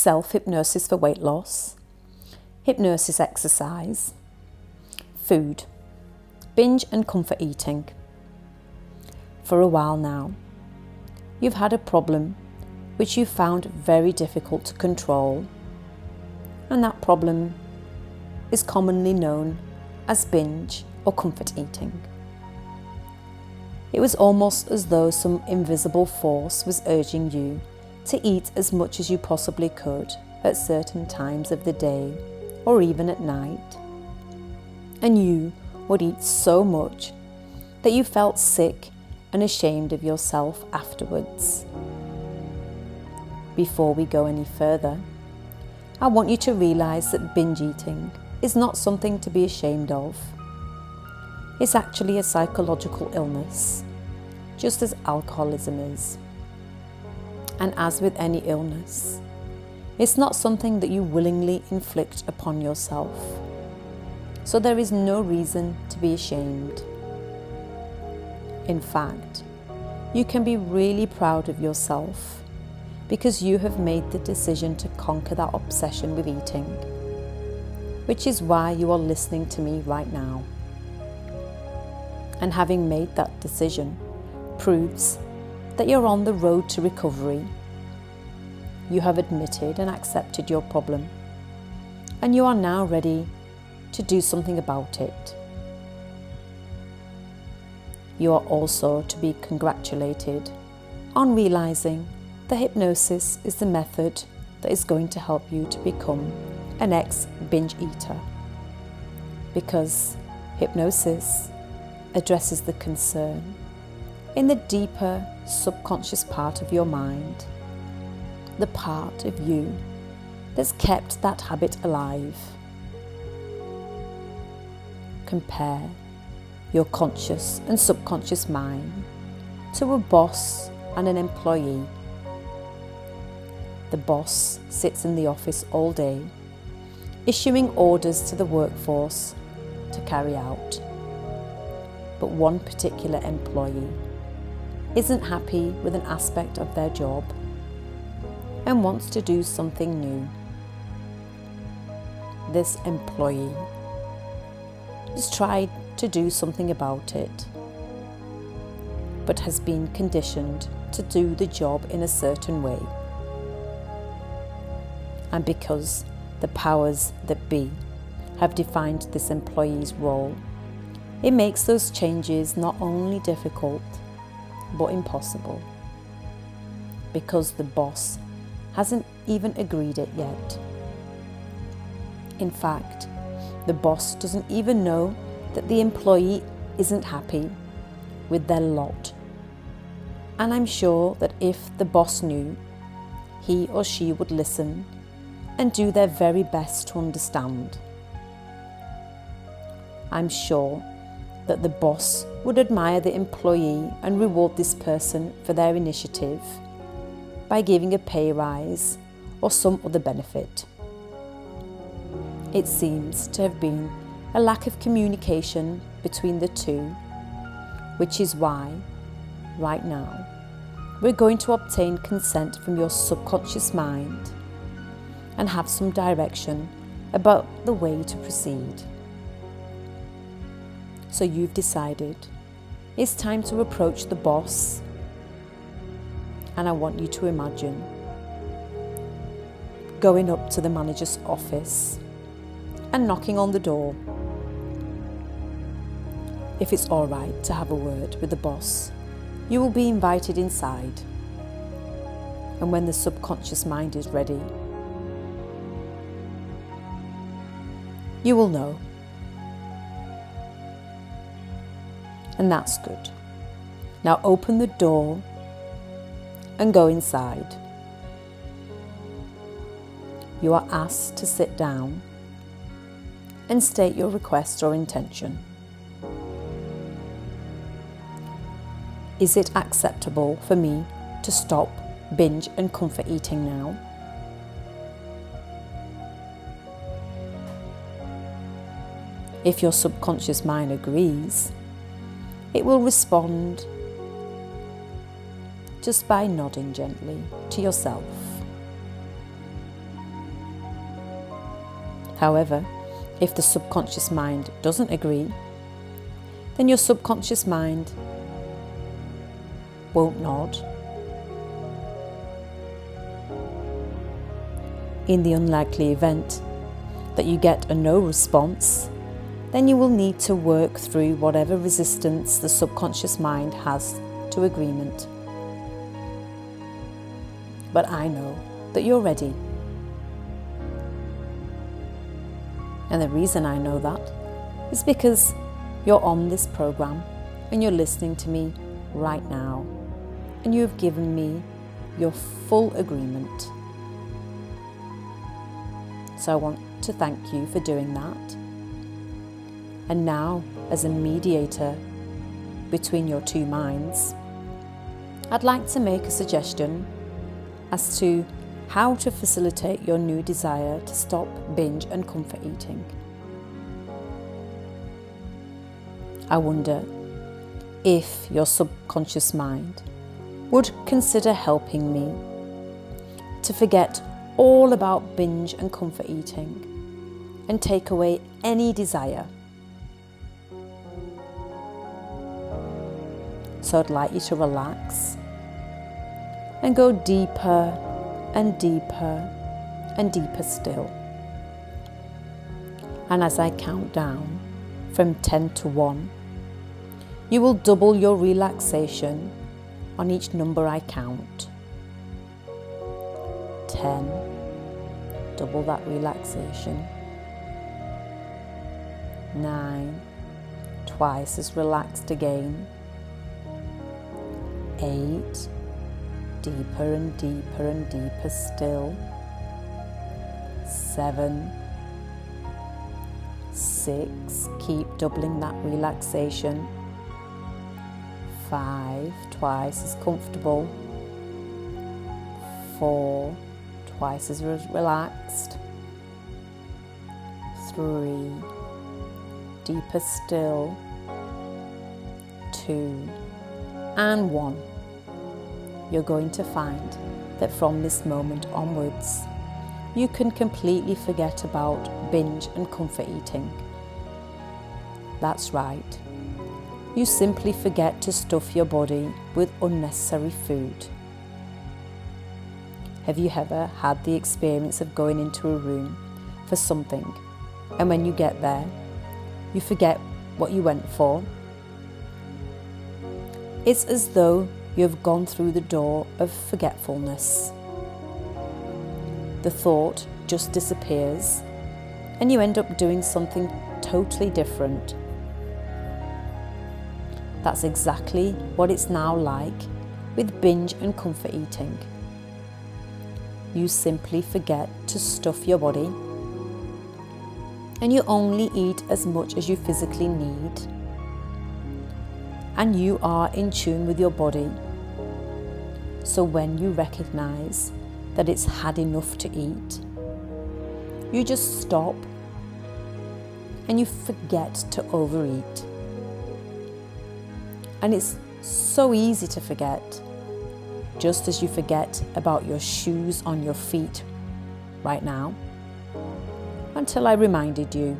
self-hypnosis for weight loss, hypnosis exercise, food, binge and comfort eating. For a while now, you've had a problem which you found very difficult to control, and that problem is commonly known as binge or comfort eating. It was almost as though some invisible force was urging you to eat as much as you possibly could at certain times of the day or even at night. And you would eat so much that you felt sick and ashamed of yourself afterwards. Before we go any further, I want you to realise that binge eating is not something to be ashamed of. It's actually a psychological illness, just as alcoholism is. And as with any illness, it's not something that you willingly inflict upon yourself. So there is no reason to be ashamed. In fact, you can be really proud of yourself because you have made the decision to conquer that obsession with eating, which is why you are listening to me right now. And having made that decision proves that you're on the road to recovery. You have admitted and accepted your problem, and you are now ready to do something about it. You are also to be congratulated on realising that hypnosis is the method that is going to help you to become an ex-binge eater, because hypnosis addresses the concern in the deeper subconscious part of your mind, the part of you that's kept that habit alive. Compare your conscious and subconscious mind to a boss and an employee. The boss sits in the office all day, issuing orders to the workforce to carry out. But one particular employee isn't happy with an aspect of their job and wants to do something new. This employee has tried to do something about it, but has been conditioned to do the job in a certain way. And because the powers that be have defined this employee's role, it makes those changes not only difficult, but impossible, because the boss hasn't even agreed it yet. In fact, the boss doesn't even know that the employee isn't happy with their lot. And I'm sure that if the boss knew, he or she would listen and do their very best to understand. I'm sure that the boss would admire the employee and reward this person for their initiative by giving a pay rise or some other benefit. It seems to have been a lack of communication between the two, which is why, right now, we're going to obtain consent from your subconscious mind and have some direction about the way to proceed. So you've decided it's time to approach the boss, and I want you to imagine going up to the manager's office and knocking on the door. If it's all right to have a word with the boss, you will be invited inside. And when the subconscious mind is ready, you will know. And that's good. Now open the door and go inside. You are asked to sit down and state your request or intention. Is it acceptable for me to stop binge and comfort eating now? If your subconscious mind agrees, it will respond just by nodding gently to yourself. However, if the subconscious mind doesn't agree, then your subconscious mind won't nod. In the unlikely event that you get a no response, then you will need to work through whatever resistance the subconscious mind has to agreement. But I know that you're ready. And the reason I know that is because you're on this program and you're listening to me right now, and you have given me your full agreement. So I want to thank you for doing that. And now, as a mediator between your two minds, I'd like to make a suggestion as to how to facilitate your new desire to stop binge and comfort eating. I wonder if your subconscious mind would consider helping me to forget all about binge and comfort eating and take away any desire. So I'd like you to relax and go deeper and deeper and deeper still. And as I count down from 10 to 1, you will double your relaxation on each number I count. 10, double that relaxation. 9, twice as relaxed again. 8, deeper and deeper and deeper still. 7, 6, keep doubling that relaxation. 5, twice as comfortable. 4, twice as relaxed. 3, deeper still. 2, and 1. You're going to find that from this moment onwards, you can completely forget about binge and comfort eating. That's right. You simply forget to stuff your body with unnecessary food. Have you ever had the experience of going into a room for something, and when you get there, you forget what you went for? It's as though you have gone through the door of forgetfulness. The thought just disappears, and you end up doing something totally different. That's exactly what it's now like with binge and comfort eating. You simply forget to stuff your body, and you only eat as much as you physically need. And you are in tune with your body. So when you recognize that it's had enough to eat, you just stop and you forget to overeat. And it's so easy to forget, just as you forget about your shoes on your feet right now, until I reminded you.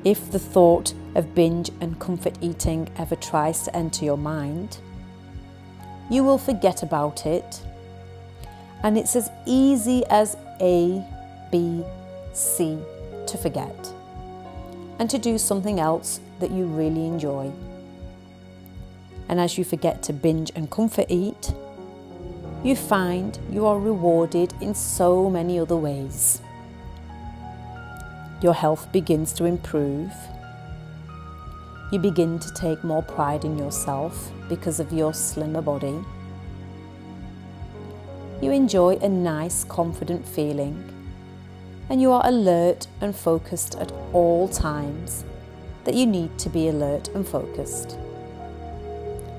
If the thought of binge and comfort eating ever tries to enter your mind, you will forget about it, and it's as easy as A, B, C to forget, and to do something else that you really enjoy. And as you forget to binge and comfort eat, you find you are rewarded in so many other ways. Your health begins to improve. You begin to take more pride in yourself because of your slimmer body. You enjoy a nice, confident feeling, and you are alert and focused at all times that you need to be alert and focused,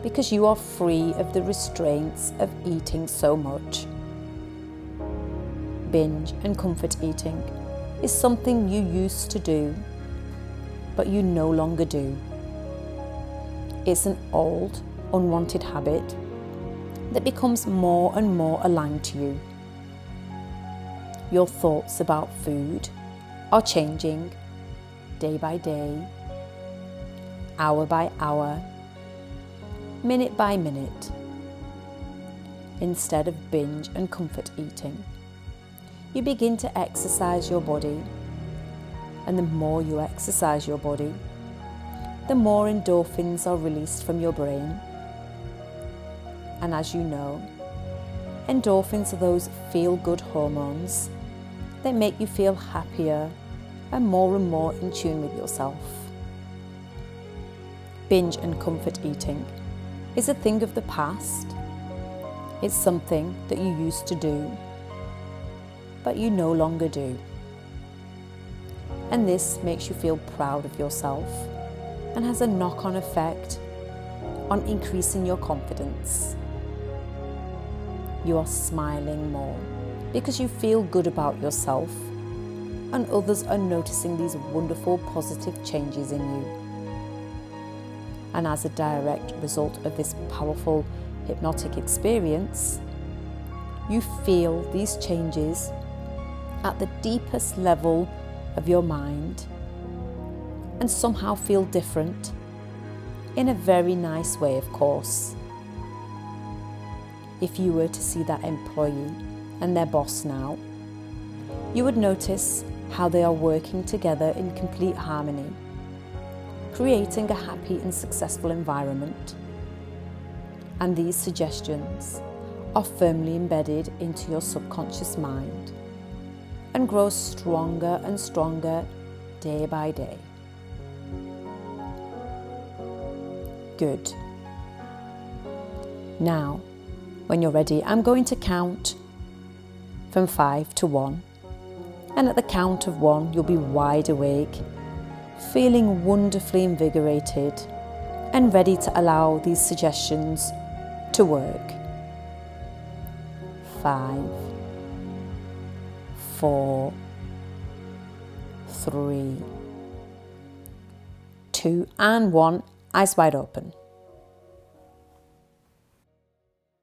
because you are free of the restraints of eating so much. Binge and comfort eating is something you used to do, but you no longer do. It's an old, unwanted habit that becomes more and more aligned to you. Your thoughts about food are changing day by day, hour by hour, minute by minute. Instead of binge and comfort eating, you begin to exercise your body. And the more you exercise your body, the more endorphins are released from your brain. And as you know, endorphins are those feel-good hormones that make you feel happier and more in tune with yourself. Binge and comfort eating is a thing of the past. It's something that you used to do, but you no longer do. And this makes you feel proud of yourself and has a knock-on effect on increasing your confidence. You are smiling more because you feel good about yourself, and others are noticing these wonderful positive changes in you. And as a direct result of this powerful hypnotic experience, you feel these changes at the deepest level of your mind and somehow feel different, in a very nice way, of course. If you were to see that employee and their boss now, you would notice how they are working together in complete harmony, creating a happy and successful environment. And these suggestions are firmly embedded into your subconscious mind and grow stronger and stronger day by day. Good. Now, when you're ready, I'm going to count from 5 to 1. And at the count of 1, you'll be wide awake, feeling wonderfully invigorated and ready to allow these suggestions to work. 5, 4, 3, 2 and 1, eyes wide open.